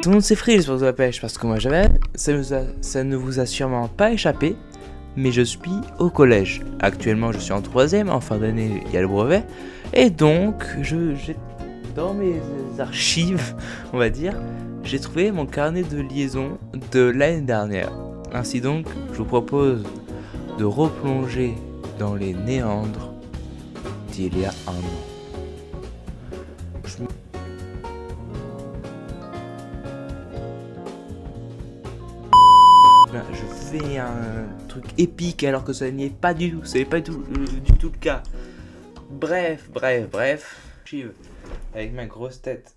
Tout le monde s'est Freeze pour la pêche parce que moi j'avais, ça ne vous a sûrement pas échappé, mais je suis au collège. Actuellement je suis en 3ème, en fin d'année il y a le brevet, et donc j'ai dans mes archives, on va dire, j'ai trouvé mon carnet de liaison de l'année dernière. Ainsi donc, je vous propose de replonger dans les méandres d'il y a un an. Je fais un truc épique alors que ça n'y est pas du tout, c'est pas du tout le cas. Bref, j'arrive avec ma grosse tête.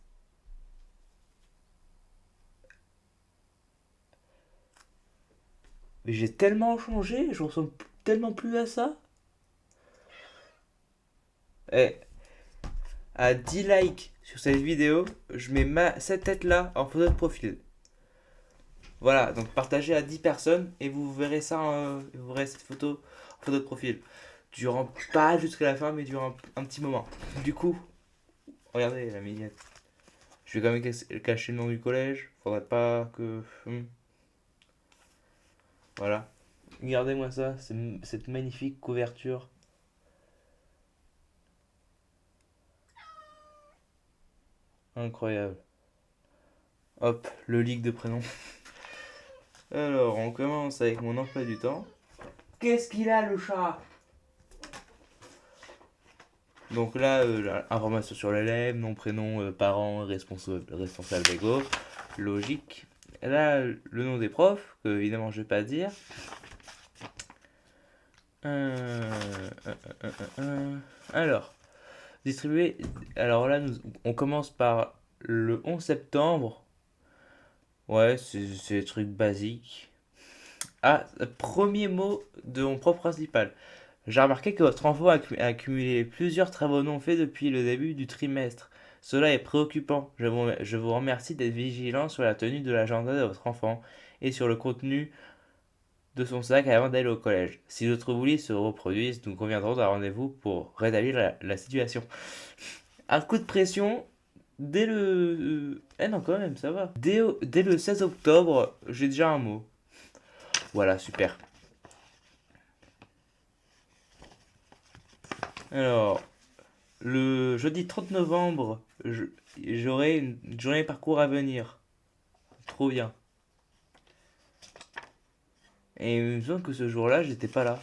Mais j'ai tellement changé, je ressemble tellement plus à ça. Et à 10 likes sur cette vidéo, je mets cette tête là en photo de profil. Voilà, donc partagez à 10 personnes et vous verrez ça, vous verrez cette photo en photo de profil. Durant, pas jusqu'à la fin, mais durant un petit moment. Du coup, regardez la mignette. Je vais quand même cacher le nom du collège. Faudrait pas que. Voilà. Regardez-moi ça, cette magnifique couverture. Incroyable. Hop, le leak de prénom. Alors, on commence avec mon emploi du temps. Qu'est-ce qu'il a le chat? Donc là, information sur l'élève, nom, prénom, parents, responsable égaux, logique. Là, le nom des profs, que évidemment je vais pas dire. Alors, distribuer. Alors là, on commence par le 11 septembre. Ouais, c'est des trucs basiques. Ah, premier mot de mon prof principal. J'ai remarqué que votre enfant a accumulé plusieurs travaux non faits depuis le début du trimestre. Cela est préoccupant. Je vous remercie d'être vigilant sur la tenue de l'agenda de votre enfant et sur le contenu de son sac avant d'aller au collège. Si d'autres oublis se reproduisent, nous conviendrons d'un rendez-vous pour rétablir la situation. Un coup de pression dès le... Eh non, quand même, ça va. Dès le 16 octobre, j'ai déjà un mot. Voilà, super. Alors, le jeudi 30 novembre, j'aurai une journée parcours à venir. Trop bien. Et il me semble que ce jour-là, j'étais pas là.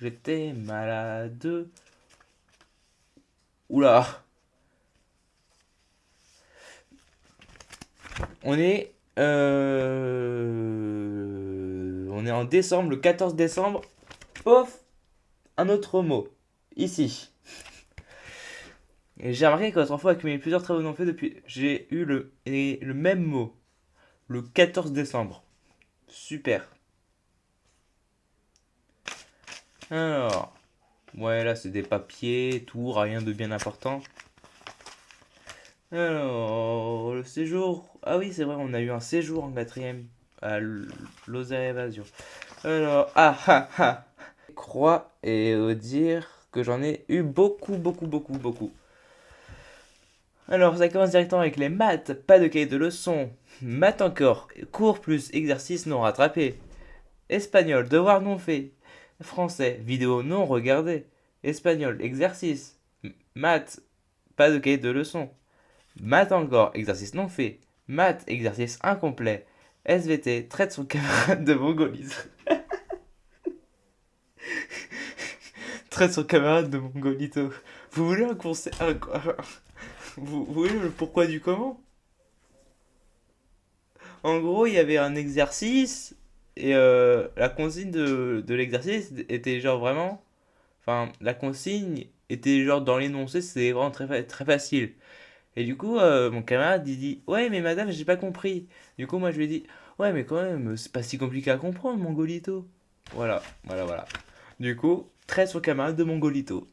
J'étais malade. Oula. On est... On est en décembre, le 14 décembre. Pof, un autre mot. Ici. Et j'ai remarqué que votre enfant a accumulé plusieurs travaux non faits depuis... J'ai eu le même mot. Le 14 décembre. Super. Alors... Ouais, là, c'est des papiers, tout, rien de bien important. Alors, le séjour... Ah oui, c'est vrai, on a eu un séjour en 4ème à Lozère Évasion. Alors, croire et dire que j'en ai eu beaucoup. Alors, ça commence directement avec les maths, pas de cahier de leçons. Maths encore, cours plus exercice non rattrapé. Espagnol, devoir non fait. Français, vidéo non regardée. Espagnol, exercice. Maths, pas de cahier de leçons. Maths encore, exercice non fait. Maths, exercice incomplet. SVT, traite son camarade de mongolisme. Traite son camarade de mongolito. Vous voulez un conseil, vous voulez le pourquoi du comment? En gros, il y avait un exercice et la consigne de l'exercice était genre vraiment. Enfin, la consigne était genre dans l'énoncé, c'était vraiment très facile. Et du coup, mon camarade il dit ouais, mais madame, j'ai pas compris. Du coup, moi je lui ai dit ouais, mais quand même, c'est pas si compliqué à comprendre, Mongolito. Voilà. Du coup, traite son camarade de Mongolito.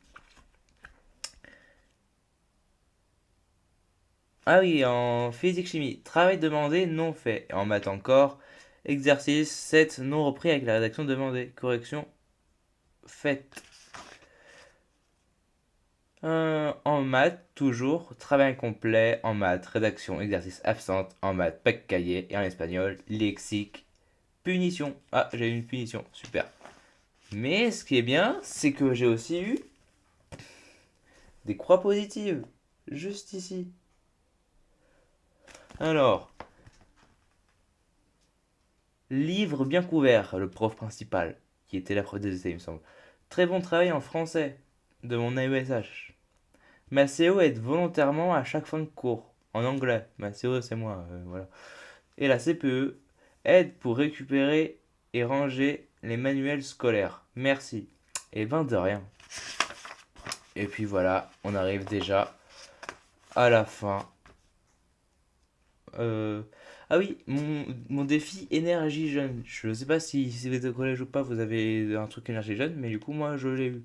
Ah oui, en physique-chimie, travail demandé, non fait. Et en maths encore, exercice 7 non repris avec la rédaction demandée. Correction faite. En maths, toujours. Travail incomplet en maths. Rédaction, exercice absente en maths. Pack cahier. Et en espagnol, lexique. Punition. Ah, j'ai eu une punition. Super. Mais ce qui est bien, c'est que j'ai aussi eu des croix positives. Juste ici. Alors, livre bien couvert, le prof principal, qui était la prof des essais, il me semble. Très bon travail en français de mon AESH. Ma CO aide volontairement à chaque fin de cours. En anglais. Ma CO, c'est moi. Voilà. Et la CPE aide pour récupérer et ranger les manuels scolaires. Merci. Et ben de rien. Et puis voilà, on arrive déjà à la fin. Euh, Ah oui, mon défi énergie jeune. Je sais pas si vous êtes au collège ou pas, vous avez un truc énergie jeune, mais du coup, moi, je l'ai eu.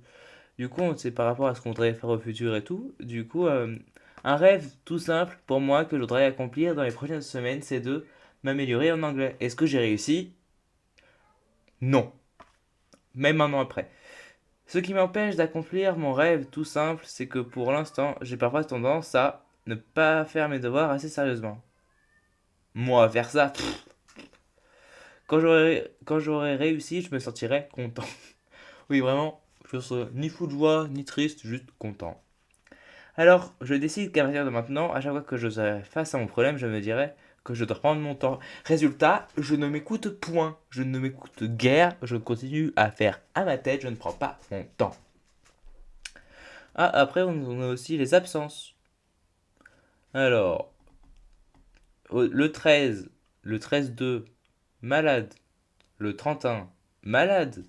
Du coup, c'est par rapport à ce qu'on voudrait faire au futur et tout. Du coup, un rêve tout simple pour moi que je voudrais accomplir dans les prochaines semaines, c'est de m'améliorer en anglais. Est-ce que j'ai réussi? Non. Même un an après. Ce qui m'empêche d'accomplir mon rêve tout simple, c'est que pour l'instant, j'ai parfois tendance à ne pas faire mes devoirs assez sérieusement. Moi, faire ça, quand j'aurai réussi, je me sentirai content. Oui, vraiment, je serai ni fou de joie, ni triste, juste content. Alors, je décide qu'à partir de maintenant, à chaque fois que je serai face à mon problème, je me dirai que je dois prendre mon temps. Résultat, je ne m'écoute point. Je ne m'écoute guère. Je continue à faire à ma tête. Je ne prends pas mon temps. Ah, après, on a aussi les absences. Alors, le 13-2, malade. Le 31, malade.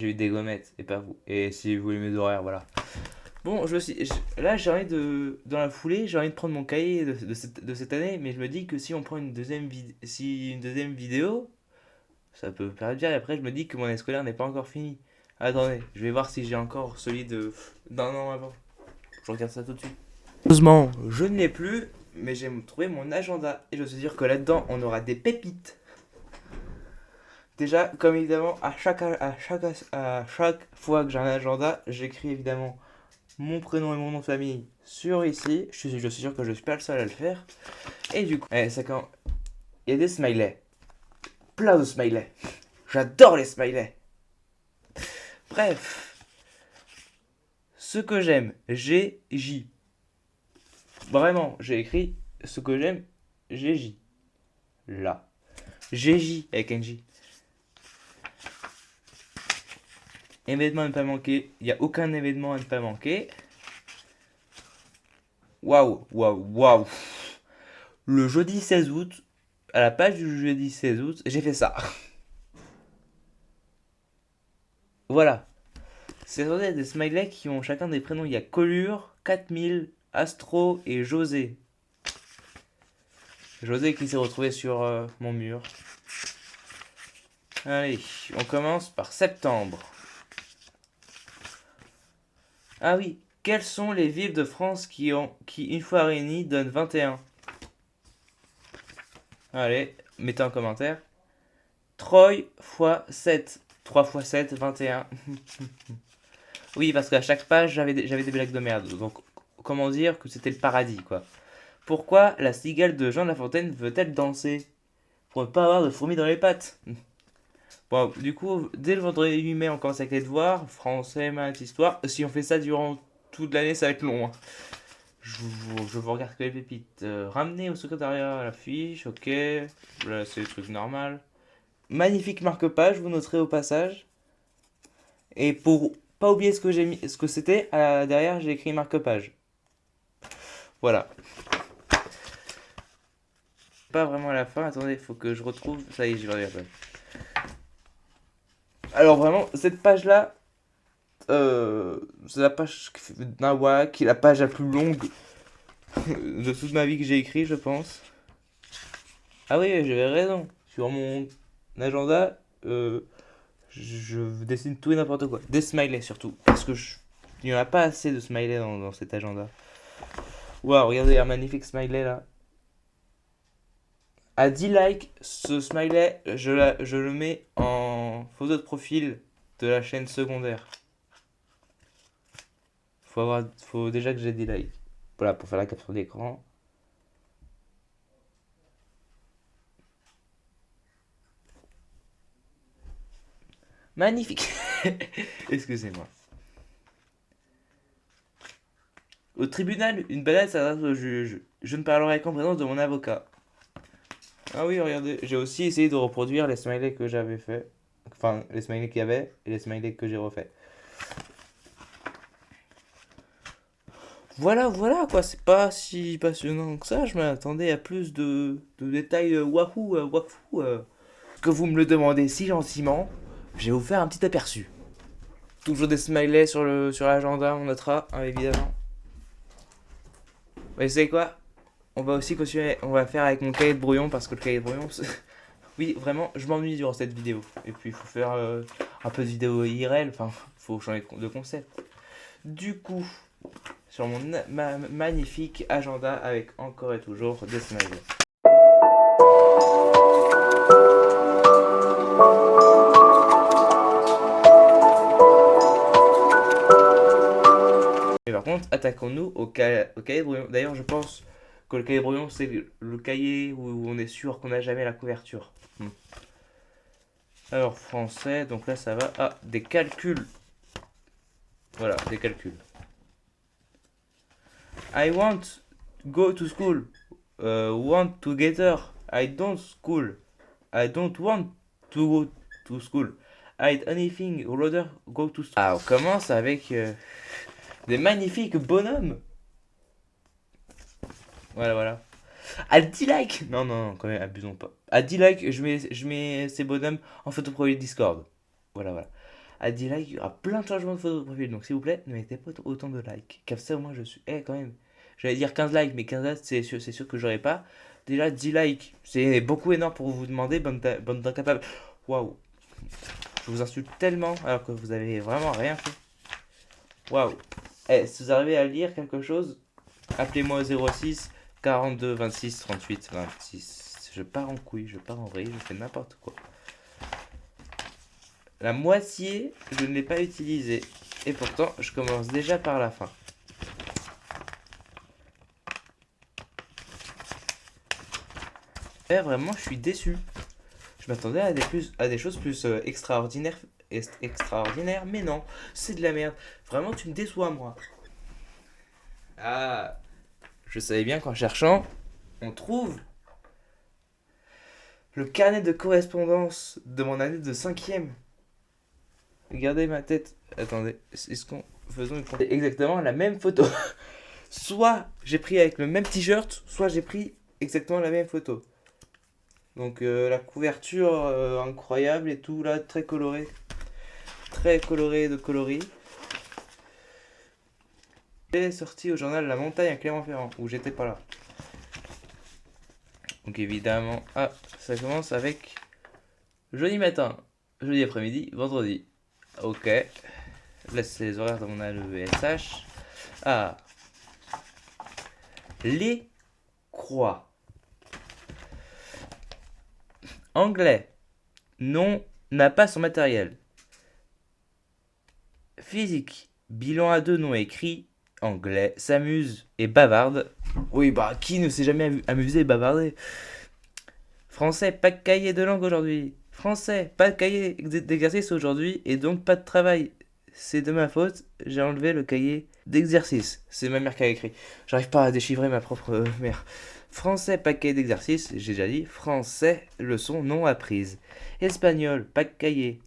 J'ai eu des gommettes, et pas vous. Et si vous voulez mes horaires, voilà. Bon, là, j'ai envie de. Dans la foulée, j'ai envie de prendre mon cahier de cette année, mais je me dis que si on prend une deuxième vidéo, ça peut faire bien. Et après, je me dis que mon année scolaire n'est pas encore finie. Attendez, je vais voir si j'ai encore celui d'un an avant. Je regarde ça tout de suite. Heureusement, je ne l'ai plus, mais j'ai trouvé mon agenda. Et je suis sûr que là-dedans, on aura des pépites. Déjà, comme évidemment, à chaque fois que j'ai un agenda, j'écris évidemment mon prénom et mon nom de famille sur ici. Je suis sûr que je suis pas le seul à le faire. Et du coup, il y a des smileys. Plein de smileys. J'adore les smileys. Bref, ce que j'aime, G-J. Vraiment, j'ai écrit ce que j'aime, G-J. Là. G-J avec un J. Événement à ne pas manquer. Il n'y a aucun événement à ne pas manquer. Waouh, waouh, waouh. Le jeudi 16 août, à la page du jeudi 16 août, j'ai fait ça. Voilà. C'est des smileys qui ont chacun des prénoms. Il y a Colure, 4000, Astro et José. José qui s'est retrouvé sur mon mur. Allez, on commence par septembre. Ah oui, quelles sont les villes de France qui, une fois réunies, donnent 21? Allez, mettez en commentaire. Troyes x 7. 3 x 7, 21. Oui, parce qu'à chaque page, j'avais des blagues de merde. Donc, comment dire que c'était le paradis, quoi. Pourquoi la cigale de Jean de La Fontaine veut-elle danser? Pour ne pas avoir de fourmis dans les pattes. Bon, du coup, dès le vendredi 8 mai, on commence avec les devoirs. Français, maths, histoire. Si on fait ça durant toute l'année, ça va être long, hein. Je vous regarde que les pépites. Ramener au secrétariat la fiche, ok. Là, c'est le truc normal. Magnifique marque-page, vous noterez au passage. Et pour pas oublier ce que j'ai mis, ce que c'était, derrière, j'ai écrit marque-page. Voilà. Pas vraiment à la fin, attendez, faut que je retrouve. Ça y est, je vais regarder. Alors vraiment, cette page-là, c'est la page d'Awa, qui est la page la plus longue de toute ma vie que j'ai écrit, je pense. Ah oui, j'avais raison. Sur mon agenda, je dessine tout et n'importe quoi. Des smileys surtout. Parce que Il n'y en a pas assez de smiley dans cet agenda. Waouh, regardez un magnifique smiley là. À 10 likes, ce smiley, je le mets en photo de profil de la chaîne secondaire. Faut déjà que j'ai 10 likes. Voilà, pour faire la capture d'écran. Magnifique. Excusez-moi. Au tribunal, une balade s'adresse au juge. Je ne parlerai qu'en présence de mon avocat. Ah oui, regardez, j'ai aussi essayé de reproduire les smileys que j'avais fait. Enfin, les smileys qu'il y avait et les smileys que j'ai refait. Voilà, voilà quoi, c'est pas si passionnant que ça. Je m'attendais à plus de détails wahou, wafou. Que vous me le demandez si gentiment, je vais vous faire un petit aperçu. Toujours des smileys sur l'agenda, on notera, hein, évidemment. Mais vous savez quoi? On va aussi continuer, on va faire avec mon cahier de brouillon parce que le cahier de brouillon, oui, vraiment, je m'ennuie durant cette vidéo. Et puis, il faut faire un peu de vidéo IRL, enfin, il faut changer de concept. Du coup, sur mon magnifique agenda avec encore et toujours des smileys. Mais par contre, attaquons-nous au cahier de brouillon. D'ailleurs, je pense que le cahier de brouillon, c'est le cahier où on est sûr qu'on n'a jamais la couverture. Alors, français, donc là, ça va. Ah, des calculs. Voilà, des calculs. I want go to school. Want together. I don't school. I don't want to go to school. I anything rather go to school. Ah, on commence avec des magnifiques bonhommes. Voilà, voilà. À 10 likes. Non, non, non, quand même, abusons pas. À 10 likes, je mets ces bonhommes en photo profil Discord. Voilà, voilà. À 10 likes, il y aura plein de changements de photo profil. Donc, s'il vous plaît, ne mettez pas autant de likes. Comme ça, moi, je suis. Eh, quand même. J'allais dire 15 likes, mais 15 likes, c'est sûr que j'aurais pas. Déjà, 10 likes, c'est beaucoup énorme pour vous demander, bande d'incapables. Waouh. Je vous insulte tellement alors que vous avez vraiment rien fait. Waouh. Eh, si vous arrivez à lire quelque chose, appelez-moi au 06 42 26 38 26. Je pars en couille, je pars en vrille, je fais n'importe quoi. La moitié, je ne l'ai pas utilisé. Et pourtant, je commence déjà par la fin. Et vraiment, je suis déçu. Je m'attendais à des choses plus extraordinaires, mais non, c'est de la merde. Vraiment, tu me déçois, moi. Ah, je savais bien qu'en cherchant, on trouve le carnet de correspondance de mon année de 5e. Regardez ma tête. Attendez, est-ce qu'on faisons exactement la même photo? Soit j'ai pris avec le même t-shirt, soit j'ai pris exactement la même photo. Donc la couverture incroyable et tout là, très coloré. Très coloré de coloris. Et sorti au journal La Montagne à Clermont-Ferrand, où j'étais pas là. Donc évidemment, ah, ça commence avec jeudi matin, jeudi après-midi, vendredi. Ok. Là, c'est les horaires de mon ALESH. Ah. Les croix. Anglais. Non, n'a pas son matériel. Physique. Bilan à 2 non écrit. Anglais. S'amuse et bavarde. Oui, bah, qui ne s'est jamais amusé et bavardé? Français, pas de cahier de langue aujourd'hui. Français, pas de cahier d'exercice aujourd'hui et donc pas de travail. C'est de ma faute, j'ai enlevé le cahier d'exercice. C'est ma mère qui a écrit. J'arrive pas à déchiffrer ma propre mère. Français, pas de cahier d'exercice, j'ai déjà dit. Français, leçon non apprise. Espagnol, pas de cahier.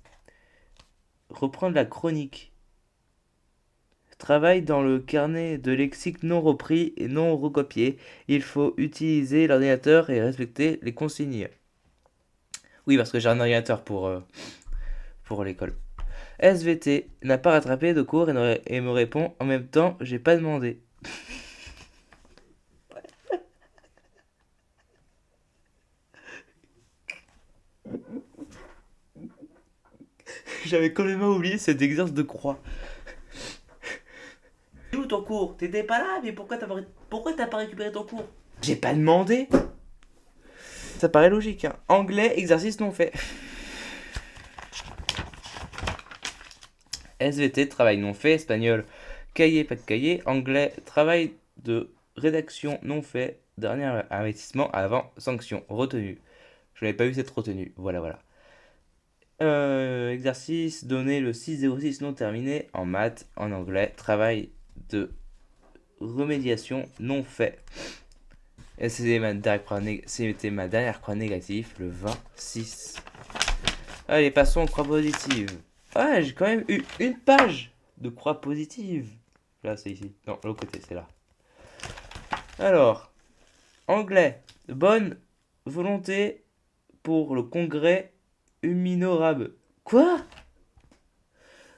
Reprendre la chronique. Travail dans le carnet de lexique non repris et non recopié. Il faut utiliser l'ordinateur et respecter les consignes. Oui, parce que j'ai un ordinateur pour l'école. SVT n'a pas rattrapé de cours et me répond en même temps, j'ai pas demandé. J'avais complètement oublié cet exercice de croix. ton cours? T'étais pas là, mais pourquoi t'as pas récupéré ton cours? J'ai pas demandé. Ça paraît logique, hein. Anglais, exercice non fait. SVT, travail non fait. Espagnol, cahier, pas de cahier. Anglais, travail de rédaction non fait. Dernier avertissement avant sanction. Retenue. Je n'avais pas eu cette retenue. Voilà, voilà. Exercice donné le 606 non terminé en maths, en anglais. Travail de remédiation non fait. Et c'était ma dernière croix négative, le 26. Allez, passons aux croix positives. Ouais, j'ai quand même eu une page de croix positives. Là, c'est ici. Non, l'autre côté, c'est là. Alors, anglais. Bonne volonté pour le congrès Huminorabe. Quoi?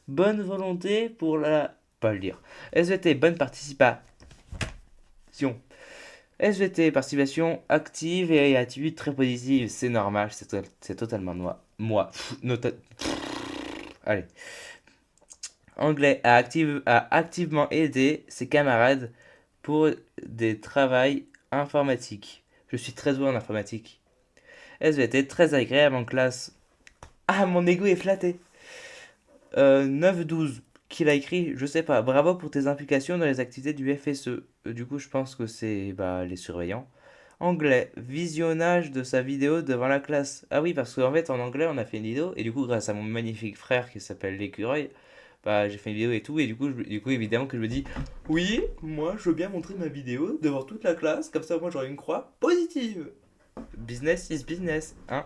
Bonne volonté pour la... Pas le dire. SVT, bonne participation. SVT, participation active et attitude très positive. C'est normal, c'est totalement moi. Allez. Anglais a activement aidé ses camarades pour des travails informatiques. Je suis très doué en informatique. SVT, très agréable en classe. Ah, mon ego est flatté. 9-12, qu'il a écrit, je sais pas. Bravo pour tes implications dans les activités du FSE. Du coup, je pense que c'est les surveillants. Anglais, visionnage de sa vidéo devant la classe. Ah oui, parce qu'en fait, en anglais, on a fait une vidéo, et du coup, grâce à mon magnifique frère qui s'appelle l'écureuil, j'ai fait une vidéo et tout, et du coup, évidemment, que je me dis, oui, moi, je veux bien montrer ma vidéo devant toute la classe, comme ça, moi, j'aurai une croix positive. Business is business, hein.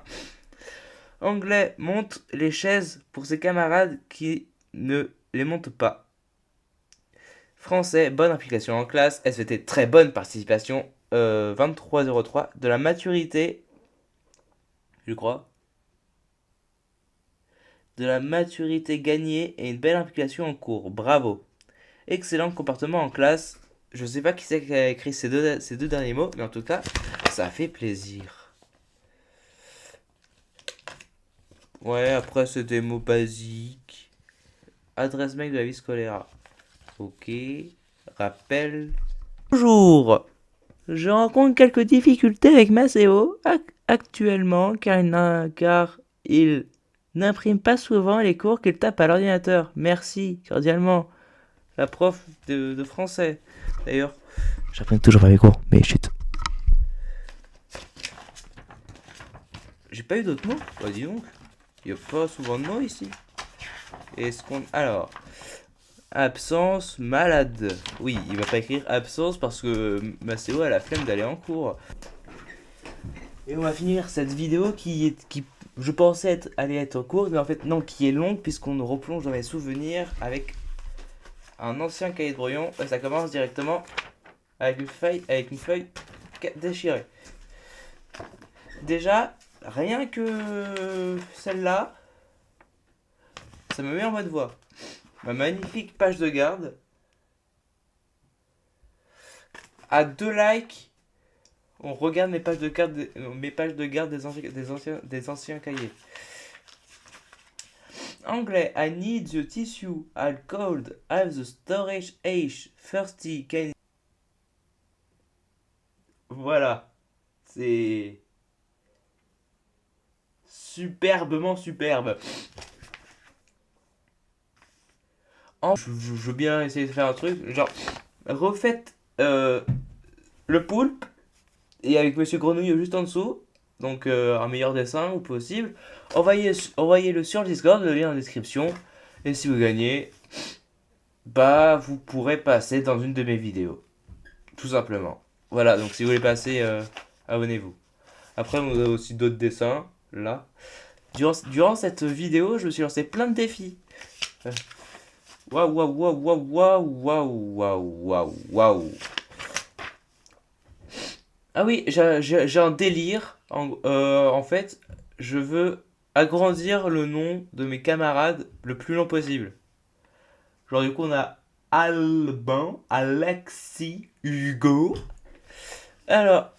Anglais monte les chaises pour ses camarades qui ne les montent pas. Français, bonne implication en classe. SVT, très bonne participation. 23,03. De la maturité, je crois. De la maturité gagnée et une belle implication en cours. Bravo. Excellent comportement en classe. Je sais pas qui c'est qui a écrit ces deux derniers mots, mais en tout cas, ça fait plaisir. Ouais, après, c'est des mots basiques. Adresse mail de la vie scolaire. Ok. Rappel. Bonjour. Je rencontre quelques difficultés avec Maceo actuellement car il n'imprime pas souvent les cours qu'il tape à l'ordinateur. Merci, cordialement. La prof de français. D'ailleurs, j'apprends toujours pas mes cours, mais chut. J'ai pas eu d'autres mots? Bah dis donc. Il n'y a pas souvent de mots ici. Est-ce qu'on... Alors... Absence, malade. Oui, il va pas écrire absence parce que Maceo a la flemme d'aller en cours. Et on va finir cette vidéo qui je pensais aller être en cours, mais en fait non, qui est longue puisqu'on nous replonge dans mes souvenirs avec un ancien cahier de brouillon. Et ça commence directement avec une feuille déchirée. Déjà, rien que celle-là, ça me met en bonne voie. Ma magnifique page de garde. À 2 likes, on regarde mes pages de garde des anciens cahiers. Anglais, I need the tissue. I'll cold. Have the storage age. Thirsty. Can... Voilà. C'est superbement superbe. Je veux bien essayer de faire un truc. Genre, refaites le poulpe et avec Monsieur Grenouille juste en dessous. Donc un meilleur dessin ou possible. Envoyez-le sur le Discord, le lien en description. Et si vous gagnez, vous pourrez passer dans une de mes vidéos. Tout simplement. Voilà, donc si vous voulez passer, abonnez-vous. Après, on a aussi d'autres dessins, là. Durant cette vidéo, je me suis lancé plein de défis. Waouh, waouh, waouh, waouh, waouh, waouh, waouh, waouh. Ah oui, j'ai un délire. En fait, je veux agrandir le nom de mes camarades le plus long possible. Genre, du coup, on a Albin, Alexis, Hugo. Alors,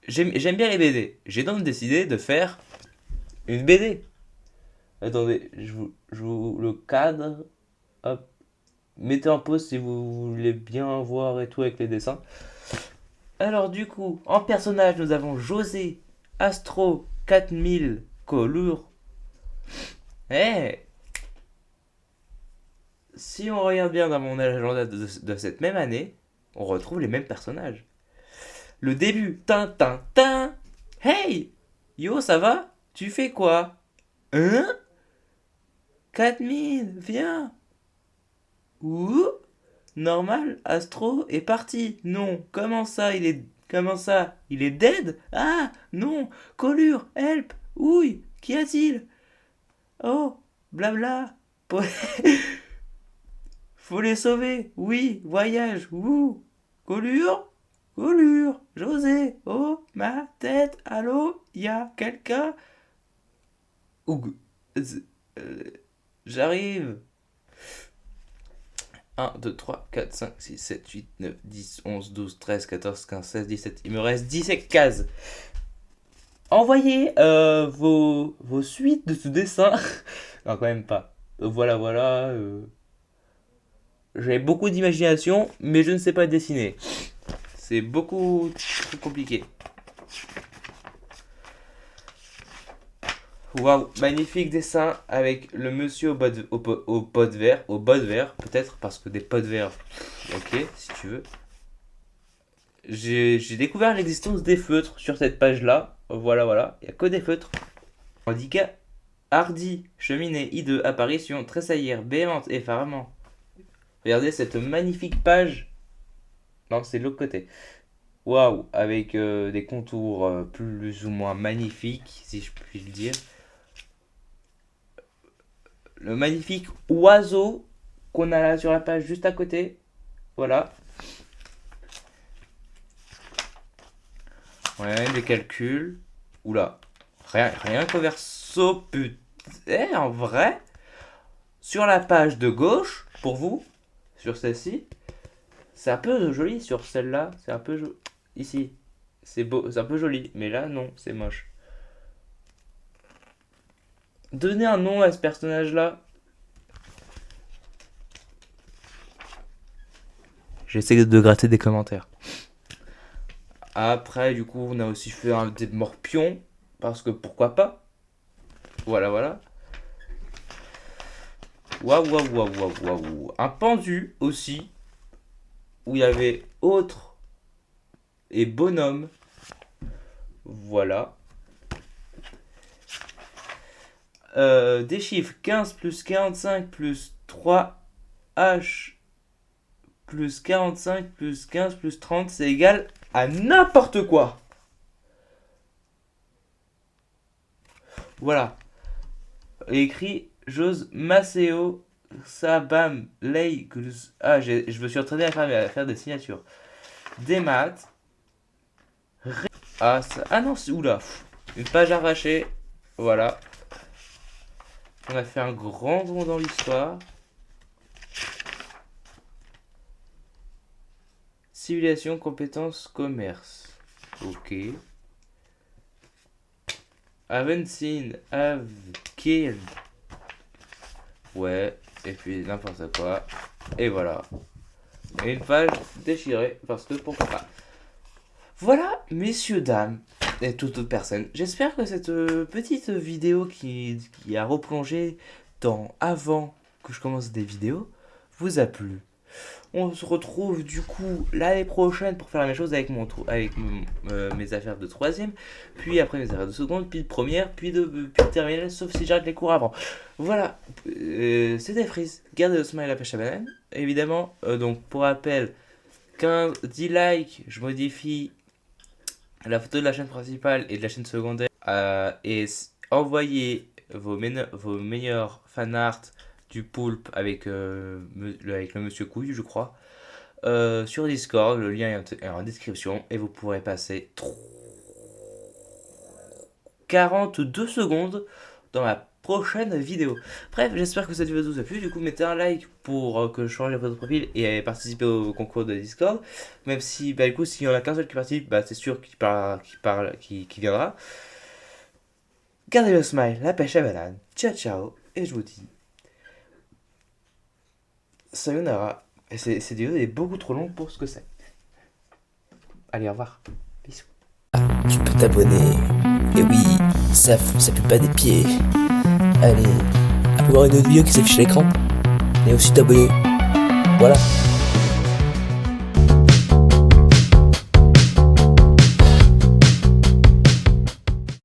j'aime bien les BD. J'ai donc décidé de faire une BD. Attendez, je vous le cadre. Hop. mettez en pause si vous voulez bien voir et tout avec les dessins. Alors du coup, en personnage, nous avons José, Astro, 4000, Colure. Eh, si on regarde bien dans mon agenda de cette même année, on retrouve les mêmes personnages. Le début, tin. Hey, yo, ça va? Tu fais quoi? Hein? 4000, viens. Ouh, normal, Astro est parti. Non, comment ça? Il est dead? Ah, non, Colure, help, ouille, qu'y a-t-il? Oh, blabla. Po- Faut les sauver. Oui, voyage. Ouh. Colure, Colure, José. Oh, ma tête. Allô, y a quelqu'un? Oug. Euh, J'arrive. 1, 2, 3, 4, 5, 6, 7, 8, 9, 10, 11, 12, 13, 14, 15, 16, 17. Il me reste 17 cases. Envoyez vos suites de ce dessin. Non, quand même pas. Voilà. J'ai beaucoup d'imagination, mais je ne sais pas dessiner. C'est beaucoup trop compliqué. Waouh, magnifique dessin avec le monsieur au pot vert, au bas vert, peut-être, parce que des pots verts, ok, si tu veux. J'ai découvert l'existence des feutres sur cette page-là. Voilà, il n'y a que des feutres. Handicap, hardi, cheminée, hideux, apparition, tressaillir, béante, effarement. Regardez cette magnifique page. Non, c'est de l'autre côté. Waouh, avec des contours plus ou moins magnifiques, si je puis le dire. Le magnifique oiseau qu'on a là sur la page juste à côté. Voilà. Ouais, des calculs. Oula. Rien qu'au verso, putain. En vrai, sur la page de gauche, pour vous, sur celle-ci, c'est un peu joli sur celle-là. C'est un peu ici. C'est beau, c'est un peu joli. Mais là, non, c'est moche. Donnez un nom à ce personnage-là. J'essaie de gratter des commentaires. Après, du coup, on a aussi fait un des morpions. Parce que pourquoi pas. Voilà. Waouh. Un pendu aussi. Où il y avait autre et bonhomme. Voilà. Des chiffres 15 plus 45 plus 3H plus 45 plus 15 plus 30, c'est égal à n'importe quoi. Voilà. Écrit Jose Maceo Sabam Lei. Ah, je me suis entraîné à faire des signatures. Des maths. Ah non, c'est oula. Une page arrachée. Voilà. On a fait un grand bond dans l'histoire. Civilisation, compétences, commerce. Ok. Haven't seen, have killed. Ouais, et puis n'importe quoi. Et voilà. Et une page déchirée, parce que pourquoi pas. Voilà, messieurs, dames, et toute autre personne. J'espère que cette petite vidéo qui a replongé dans avant que je commence des vidéos vous a plu. On se retrouve du coup l'année prochaine pour faire la même chose avec mes affaires de troisième, puis après mes affaires de seconde, puis de première, puis de terminale, sauf si j'arrête les cours avant. Voilà, c'était Freeze. Gardez le smile à la pêche à banane. Évidemment, donc pour rappel, 10 likes, je modifie la photo de la chaîne principale et de la chaîne secondaire et envoyez vos meilleurs fan art du poulpe avec le monsieur couille, je crois, sur Discord. Le lien est en description et vous pourrez passer 42 secondes dans la prochaine vidéo. Bref, j'espère que cette vidéo vous a plu. Du coup, mettez un like pour que je change votre profil et participer au concours de Discord. Même si, bah, du coup, s'il y en a qu'un seul qui participe, bah, c'est sûr qu'il viendra. Gardez le smile, la pêche à banane. Ciao, ciao. Et je vous dis Sayonara. Et cette vidéo est beaucoup trop longue pour ce que c'est. Allez, au revoir. Bisous. Tu peux t'abonner. Et oui, ça pue pas des pieds. Allez, avoir une autre vidéo qui s'affiche à l'écran. Et aussi t'abonner. Voilà.